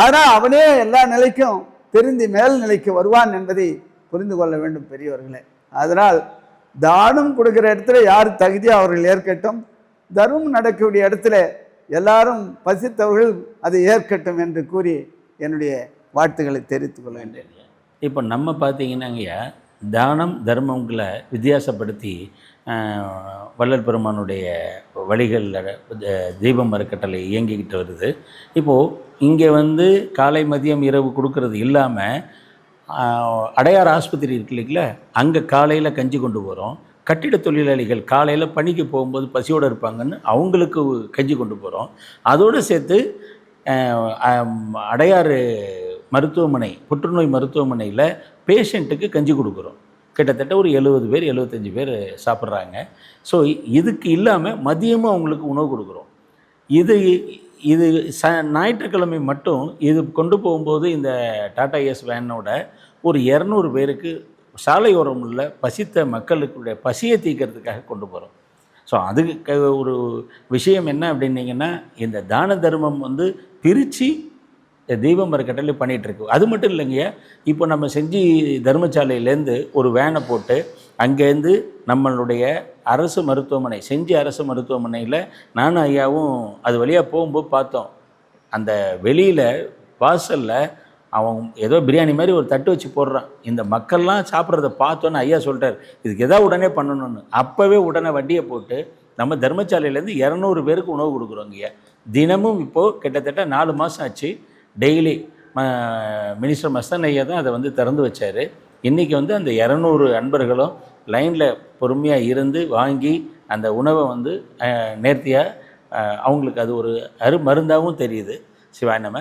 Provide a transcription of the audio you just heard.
ஆனால் அவனே எல்லா நிலைக்கும் திருந்தி மேல் நிலைக்கு வருவான் என்பதை புரிந்து கொள்ள வேண்டும் பெரியவர்களே. அதனால் தானம் கொடுக்கிற இடத்துல யார் தகுதியாக அவர்கள் ஏற்கட்டும், தர்மம் நடக்கக்கூடிய இடத்துல எல்லாரும் பசித்தவர்கள் அதை ஏற்கட்டும் என்று கூறி என்னுடைய வாழ்த்துக்களை தெரிவித்துக் கொள்ள வேண்டும். இப்போ நம்ம பார்த்தீங்கன்னாங்கய்யா, தானம் தர்மங்களை வித்தியாசப்படுத்தி வள்ளல் பெருமானுடைய வழிகளில் தீபம் அறக்கட்டளை இயங்கிக்கிட்டு வருது. இப்போது இங்கே வந்து காலை மதியம் இரவு கொடுக்கறது இல்லாமல் அடையார் ஆஸ்பத்திரி இருக்கு இல்லைங்களா, அங்கே காலையில் கஞ்சி கொண்டு போகிறோம். கட்டிட தொழிலாளிகள் காலையில் பணிக்கு போகும்போது பசியோடு இருப்பாங்கன்னு அவங்களுக்கு கஞ்சி கொண்டு போகிறோம். அதோடு சேர்த்து அடையாறு மருத்துவமனை, புற்றுநோய் மருத்துவமனையில் பேஷண்ட்டுக்கு கஞ்சி கொடுக்குறோம். கிட்டத்தட்ட ஒரு 70 பேர் 75 பேர் சாப்பிட்றாங்க. ஸோ இதுக்கு இல்லாமல் மதியமும் அவங்களுக்கு உணவு கொடுக்குறோம். இது இது ஞாயிற்றுக்கிழமை மட்டும் இது கொண்டு போகும்போது இந்த டாடா ஏஸ் வேனோட ஒரு 200 பேருக்கு சாலையோரம் உள்ள பசித்த மக்களுக்குடைய பசியை தீர்க்கறதுக்காக கொண்டு போகிறோம். ஸோ அதுக்கு ஒரு விஷயம் என்ன அப்படின்னீங்கன்னா, இந்த தான தர்மம் வந்து பிரித்து தீபம் அறக்கட்டளை பண்ணிகிட்ருக்கு. அது மட்டும் இல்லைங்கய்யா, இப்போ நம்ம செஞ்சி தர்மசாலையிலேருந்து ஒரு வேனை போட்டு அங்கேருந்து நம்மளுடைய அரசு மருத்துவமனை, செஞ்சி அரசு மருத்துவமனையில் நானும் ஐயாவும் அது வழியாக போகும்போது பார்த்தோம். அந்த வெளியில் வாசலில் அவன் ஏதோ பிரியாணி மாதிரி ஒரு தட்டு வச்சு போடுறான். இந்த மக்கள்லாம் சாப்பிட்றத பார்த்தோன்னு ஐயா சொல்கிறார், இதுக்கு எதாவது உடனே பண்ணணும்னு. அப்போவே உடனே வண்டியை போட்டு நம்ம தர்மசாலையிலேருந்து 200 பேருக்கு உணவு கொடுக்குறோங்கய்யா. தினமும் இப்போது கிட்டத்தட்ட 4 மாதம் ஆச்சு. டெய்லி மினிஸ்டர் மஸ்தான் ஐயா தான் அதை வந்து திறந்து வச்சார். இன்றைக்கி வந்து அந்த 200 அன்பர்களும் லைனில் பொறுமையாக இருந்து வாங்கி அந்த உணவை வந்து நேர்த்தியாக அவங்களுக்கு அது ஒரு மருந்தாகவும் தெரியுது. சிவாய் நம.